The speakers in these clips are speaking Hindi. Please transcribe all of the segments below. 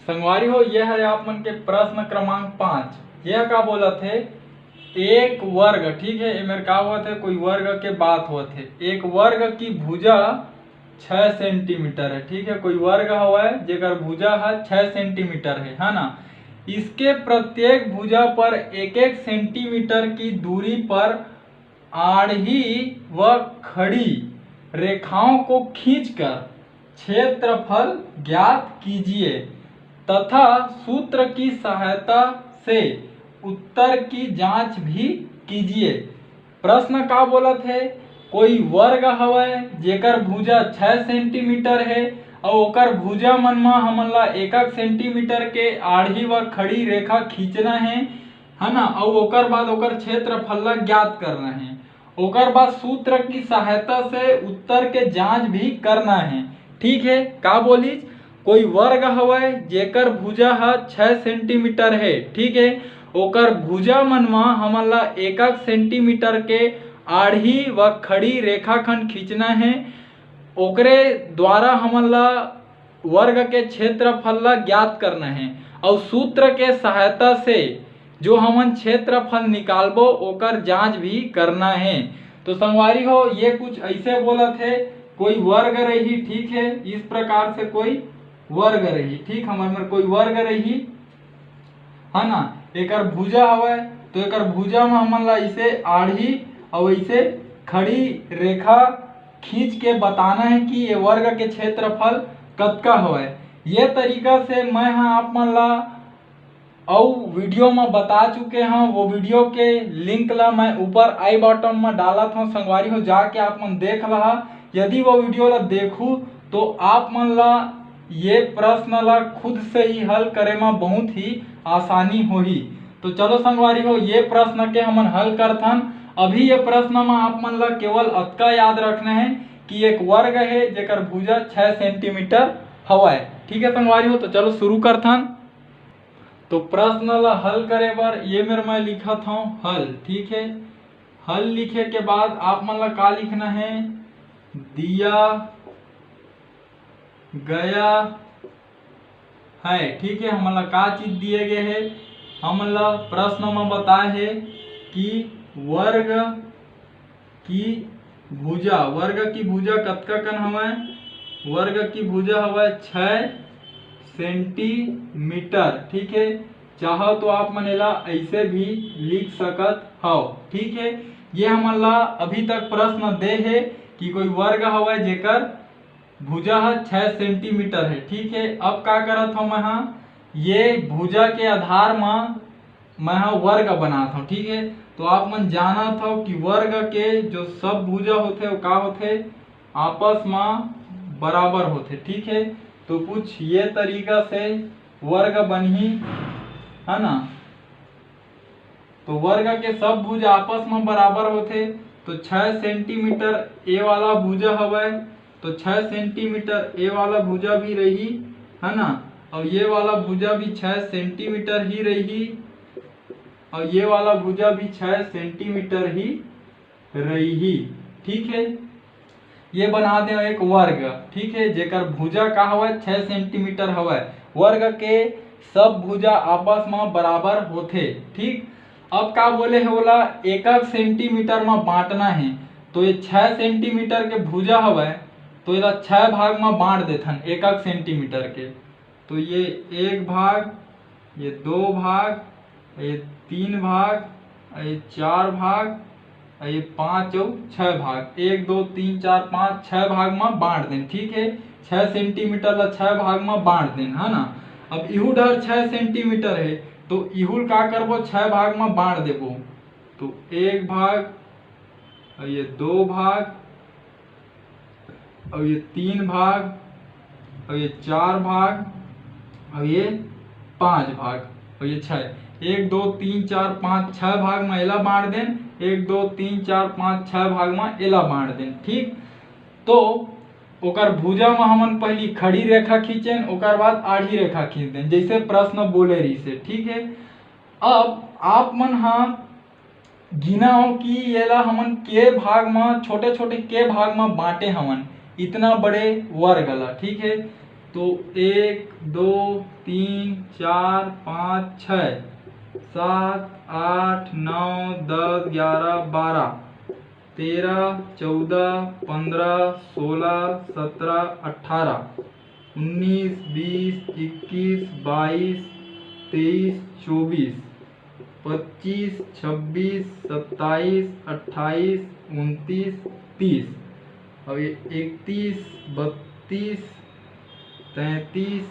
संगवारी हो, यह है आप मन के प्रश्न क्रमांक 5। यह का बोला थे, एक वर्ग, ठीक है, ये मेरे का हुआ थे, कोई वर्ग के बात हुआ थे। एक वर्ग की भुजा 6 सेंटीमीटर है, ठीक है, कोई वर्ग हुआ है जेकर भुजा है 6 सेंटीमीटर है ना। इसके प्रत्येक भुजा पर 1-1 सेंटीमीटर की दूरी पर आड़ी व खड़ी रेखाओं को खींचकर क्षेत्रफल ज्ञात कीजिए तथा सूत्र की सहायता से उत्तर की जांच भी कीजिए। प्रश्न का बोला थे, कोई वर्ग हवय जेकर भुजा 6 सेंटीमीटर है और ओकर भुजा मन में हमन ला 1-1 सेंटीमीटर के आड़ी व खड़ी रेखा खींचना है ना, और ओकर बाद ओकर क्षेत्रफल ला ज्ञात करना है। ओकर बाद सूत्र की सहायता से उत्तर के जांच भी करना है, ठीक है। का बोली, कोई वर्ग हवय जेकर भुजा है 6 सेंटीमीटर है, ठीक है, ओकर भुजा मन में हमन ला 1-1 सेंटीमीटर के आड़ी व खड़ी रेखाखंड खींचना है। ओकरे द्वारा हमन ला वर्ग के क्षेत्रफल ला ज्ञात करना है और सूत्र के सहायता से जो हमन क्षेत्रफल निकालबो ओकर जांच भी करना है। तो संगवारी हो, ये कुछ ऐसे बोला थे, कोई वर्ग रही, ठीक है, इस प्रकार से कोई वर्ग रही, ठीक, हमारे कोई वर्ग रही है ना। एकर भुजा हवय तो एकर भुजा में हमन ला इसे आड़ी और इसे खड़ी रेखा खींच के बताना है कि ये वर्ग के क्षेत्रफल कतका हवय। ये तरीका से मैं आप मन ला और वीडियो में बता चुके हैं। वो वीडियो के लिंक ला मैं ऊपर आई बटन में डाला था, संगवारी हो, जाके आप मन देख लहा। यदि वो वीडियो ला देखूं तो आप मन ला ये प्रश्न ला खुद से ही हल करे में बहुत ही आसानी होही। तो चलो संगवारी हो, ये प्रश्न के हमन हल करथन। अभी ये प्रश्न में आप मन ला केवल अतका याद रखना है कि एक वर्ग है जेकर भुजा 6 सेंटीमीटर हवय, ठीक है संगवारी हो। तो चलो शुरू करथन। तो प्रश्न ला हल करे बर ये मेरे मैं लिखा था हल, ठीक है। हल लिखे के बाद आप मन ला का लिखना है, दिया गया है, ठीक है। हमन ला का चीज दिए गए है, हमन ला प्रश्न में बताए है कि वर्ग की भुजा कतका कन हवय, वर्ग की भुजा हवय 6 सेंटीमीटर, ठीक है। चाहो तो आप मन एला ऐसे भी लिख सकत हो, ठीक है। ये हमन ला अभी तक प्रश्न दे है कि कोई वर्ग हवय जेकर भुजा है 6 सेंटीमीटर है, ठीक है। अब का करत हूँ मैं, ये भुजा के आधार में मैं वर्ग बनाता हूँ, ठीक है। तो आप मन जाना था कि वर्ग के जो सब भुजा होते वो का होते, आपस में बराबर होते, ठीक है। तो कुछ ये तरीका से वर्ग बनही, है ना। तो वर्ग के सब भुजा आपस में बराबर होते। तो 6 सेंटीमीटर ए वाला भुजा हवय तो 6 सेंटीमीटर ए वाला भुजा भी रही, है ना, और ये वाला भुजा भी 6 सेंटीमीटर ही रही और ये वाला भुजा भी 6 सेंटीमीटर ही रही, ठीक है। ये बना दे एक वर्ग, ठीक है, जेकर भुजा का हवय 6 सेंटीमीटर हवय। वर्ग के सब भुजा आपस में बराबर होते, ठीक। अब का बोले है, बोला 1-1 सेंटीमीटर में बांटना है। तो ये 6 सेंटीमीटर के भुजा हवय तो इला 6 भाग में बांट देथन 1-1 सेंटीमीटर के। तो ये 1 भाग, ये 2 भाग, ये 3 भाग, ये 4 भाग, ये 5 और 6 भाग, 1 2 3 4 5 6 भाग में बांट दें, ठीक है। 6 सेंटीमीटर ला 6 भाग में बांट दें, है ना। अब इहू डर 6 सेंटीमीटर है तो इहुल का करबो 6 भाग में बांट देबो। तो 1 भाग और ये 2 भाग और ये 3 भाग और ये 4 भाग और ये 5 भाग और ये 6, 1 2 3 4 5 6 भाग में एला बांट दें, 1 2 3 4 5 6 भाग में एला बांट दें, ठीक। तो ओकर भुजा में हमन पहली खड़ी रेखा खींचें, ओकर बाद आड़ी रेखा खींच दें, जैसे प्रश्न बोले रही से, ठीक है। अब आप मन गिना हो कि एला हमन के भाग में, छोटे छोटे के भाग में बांटे हमन इतना बड़े वर्ग ला, ठीक है। तो 1 2 3 4 5 6 7 8 9 10 11 12 13 14 15 16 17 18 19 20 21 22 23 24 25 26 27 28 29 30। अब ये 31 32 33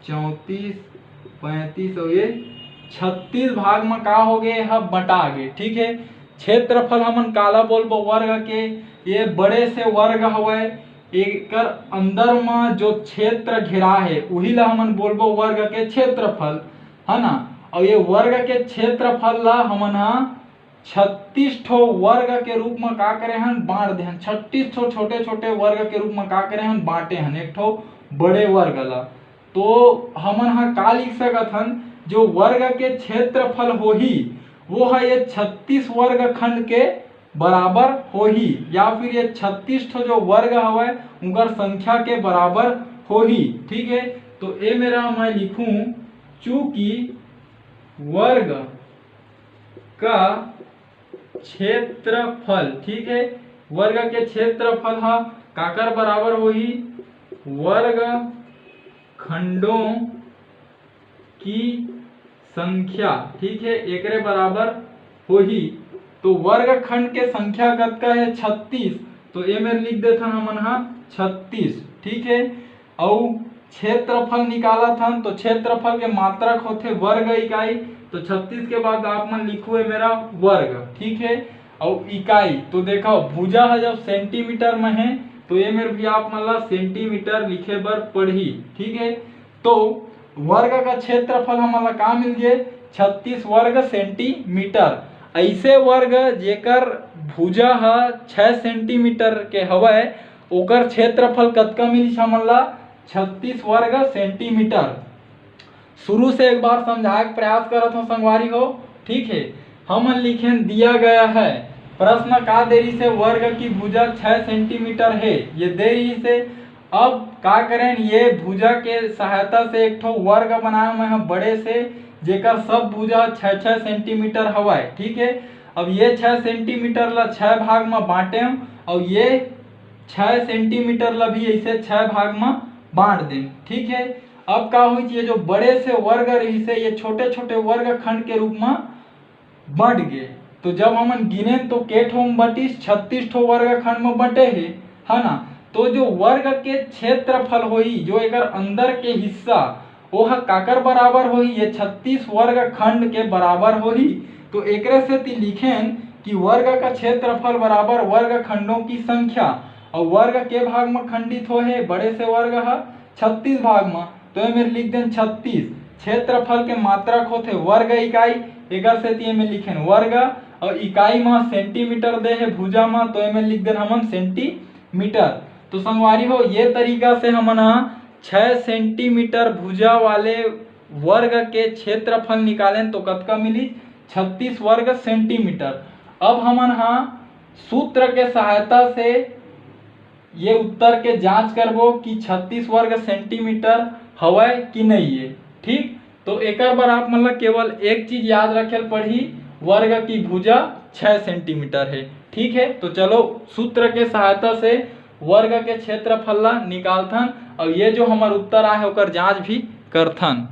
34 35 और ये 36 भाग में का हो गए है बटा गए। ठीक है, क्षेत्रफल हमन काला बोलबो वर्ग के, ये बड़े से वर्ग हवे, एकर अंदर में जो क्षेत्र घेरा है वही ला हमन बोलबो वर्ग के क्षेत्रफल, है ना। और ये वर्ग के क्षेत्रफल ला हमन 36 ठो वर्ग के रूप में का करे हन बांट दे हन। 36 ठो छोटे छोटे वर्ग के रूप में का करे हन बांटे हन एक ठो बड़े वर्ग ला। तो हमन का लिख सकत हन जो वर्ग के क्षेत्रफल होही वो है ये 36 वर्ग खंड के बराबर होही, या फिर ये 36 ठो जो वर्ग हवे उनकर संख्या के बराबर होही। ठीक है, तो ये मेरा मैं लिखूं चूंकि वर्ग का क्षेत्रफल, ठीक है, वर्ग के क्षेत्रफल हा काकर बराबर होही वर्ग खंडों की संख्या। ठीक है, एकरे बराबर होही। तो वर्ग खंड के संख्या कतका है 36, तो ये में लिख देथन हमन 36। ठीक है, और क्षेत्रफल निकाला था तो क्षेत्रफल के मात्रक होते वर्ग इकाई, तो 36 के बाद आप मन लिखो है मेरा वर्ग। ठीक है, और इकाई तो देखो भुजा है जब सेंटीमीटर में है तो ये मेरे भी आप मन ला सेंटीमीटर लिखे बर पढ़ी। ठीक है, तो वर्ग का क्षेत्रफल हमला का मिल गए 36 वर्ग सेंटीमीटर। ऐसे वर्ग जेकर भुजा है 6 सेंटीमीटर के हवे ओकर क्षेत्रफल कतका मिली हमला 36 वर्ग सेंटीमीटर। शुरू से एक बार समझाए के प्रयास करत हो संगवारी हो। ठीक है, हम लिखे दिया गया है प्रश्न का देरी से वर्ग की भुजा 6 सेंटीमीटर है, ये देरी से। अब का करें ये भुजा के सहायता से एक ठो वर्ग बनाए मैं बड़े से जेकर सब भुजा 6-6 सेंटीमीटर हवाए। ठीक है, अब ये 6 सेंटीमीटर ला 6 भाग में बांटे और ये 6 सेंटीमीटर ला भी ऐसे 6 भाग में बांट दें। ठीक है, अब का हुई ये जो बड़े से वर्ग रही से ये छोटे छोटे वर्ग खंड के रूप में बढ़ गए। तो जब हम गिने तो के ठो में बटीस 36 ठो वर्ग खंड में बटे है ना। तो जो वर्ग के क्षेत्रफल होई जो एकर अंदर के हिस्सा वो काकर बराबर होई ये 36 वर्ग खंड के बराबर होई। तो एकरे से ती लिखें कि वर्ग का क्षेत्रफल बराबर वर्ग खंडों की संख्या, और वर्ग के भाग में खंडित हो है बड़े से वर्ग 36 भाग में, तो ये मेरे लिख दें 36। क्षेत्रफल के मात्रक होते वर्ग इकाई, एकर से ती में लिखें वर्ग, और इकाई में सेंटीमीटर दे है भुजा में, तो ये में लिख दें हम सेंटीमीटर। तो संगवारी हो ये तरीका से हम 6 सेंटीमीटर भुजा वाले वर्ग के क्षेत्रफल निकालें तो कतका मिली 36 वर्ग सेंटीमीटर। अब हम सूत्र के सहायता से ये उत्तर के जांच करबो कि 36 वर्ग सेंटीमीटर हवे कि नहीं है। ठीक, तो एक बार आप मतलब केवल एक चीज याद रखे पड़ी वर्ग की भुजा 6 सेंटीमीटर है। ठीक है, तो चलो सूत्र के सहायता से वर्ग के क्षेत्रफल ला निकालथन और ये जो हमार उत्तर आए ओकर जांच भी करथन।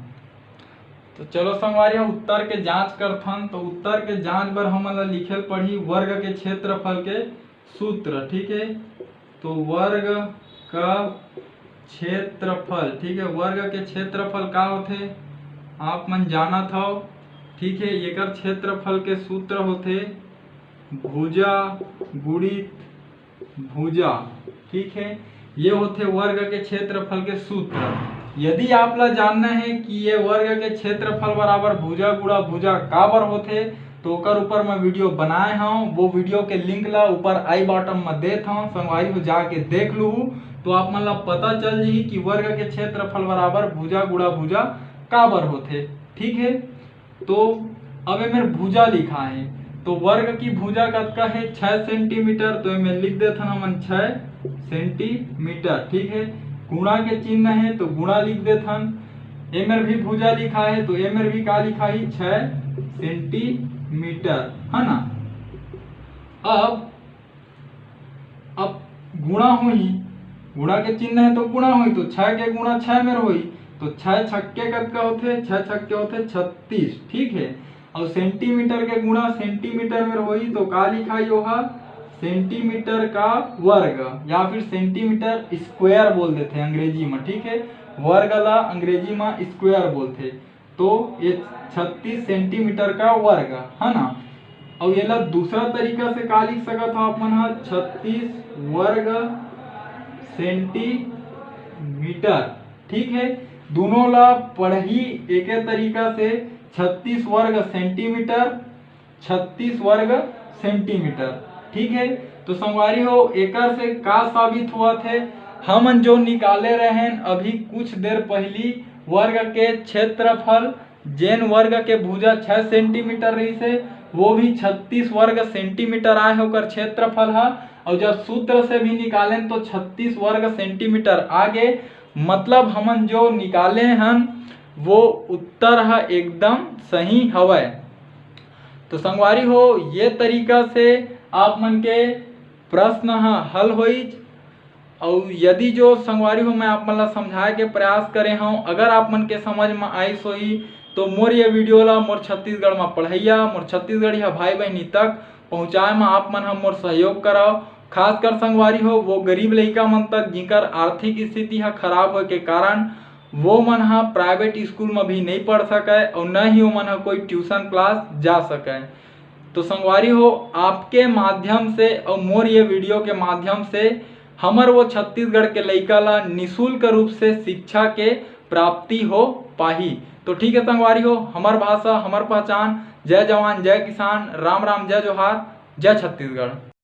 तो चलो संगवारी उत्तर के जांच करथन। तो उत्तर के जांच बर हमन ला लिखेल पड़ी वर्ग के क्षेत्रफल के सूत्र। ठीक है, तो वर्ग का क्षेत्रफल, ठीक है, वर्ग के क्षेत्रफल का होते आप मन जानत हो। ठीक है, एकर क्षेत्रफल के सूत्र होते भुजा गुणित भुजा। ठीक है, ये होते वर्ग के क्षेत्रफल के सूत्र। यदि आप ला जानना है कि ये वर्ग के क्षेत्रफल बराबर भुजा गुणा भुजा का बर होते तो ओकर ऊपर मैं वीडियो बनाए हूँ, वो वीडियो के लिंक ला ऊपर आई बॉटम में देता हूँ, संगवारी हो जाके देख लू तो आप मन ला पता चल जी कि वर्ग के क्षेत्रफल बराबर भुजा गुणा भुजा का बर होते। ठीक है, तो अब ये मेरे भुजा लिखा है, तो वर्ग की भुजा कतका है 6 सेंटीमीटर, तो मैं लिख देता हम 6 सेंटीमीटर। ठीक है, गुणा के चिन्ह है तो गुणा लिख देथन। एमेर भी भुजा लिखा है तो एमेर भी का लिखा ही 6 सेंटीमीटर है ना। अब गुणा हुई, गुणा के चिन्ह है तो गुणा हुई तो 6 के गुणा 6 में हुई तो 6 छक्के कतका होते, 6 छक्के होते 36, ठीक है। और सेंटीमीटर के गुणा सेंटीमीटर में हुई तो का लिखा योहा सेंटीमीटर का वर्ग या फिर सेंटीमीटर स्क्वायर बोल देते हैं अंग्रेजी में, ठीक है। वर्ग ला अंग्रेजी में स्क्वायर बोलते, तो ये 36 सेंटीमीटर का वर्ग है ना। और ये ला दूसरा तरीका से का लिख सकत हो आप मन 36 वर्ग सेंटीमीटर, ठीक है। दोनों ला पढ़ी एक तरीका से 36 वर्ग सेंटीमीटर, 36 वर्ग सेंटीमीटर, ठीक है। तो संगवारी हो एकर से का साबित हुआ थे, हम जो निकाले रहे अभी कुछ देर पहली वर्ग के क्षेत्रफल जेन वर्ग के भुजा 6 सेंटीमीटर रही से वो भी 36 वर्ग सेंटीमीटर आए होकर क्षेत्रफल है। और जब सूत्र से भी निकालें तो 36 वर्ग सेंटीमीटर आगे, मतलब हमन जो निकाले हन वो उत्तर है एकदम सही हवै। तो संगवारी हो ये तरीका से आप मन के प्रश्न हल होई। और यदि जो संगवारी हो मैं आप मन ला समझाए के प्रयास करे हूँ, अगर आप मन के समझ में आई सोई तो मोर ये वीडियो ला मोर छत्तीसगढ़ में पढ़ैया मोर छत्तीसगढ़िया भाई बहनी तक पहुँचाए में आप मन मोर सहयोग कराओ। खासकर संगवारी हो वो गरीब लइका मन तक जिनकर आर्थिक स्थिति खराब होए के कारण वो मन प्राइवेट स्कूल में भी नहीं पढ़ सके और न ही वो मन कोई ट्यूशन क्लास जा सके। तो संगवारी हो आपके माध्यम से और मोर ये वीडियो के माध्यम से हमर वो छत्तीसगढ़ के लइका ला निःशुल्क रूप से शिक्षा के प्राप्ति हो पाही। तो ठीक है संगवारी हो, हमर भाषा हमर पहचान। जय जवान जय किसान, राम राम जय जोहार, जय छत्तीसगढ़।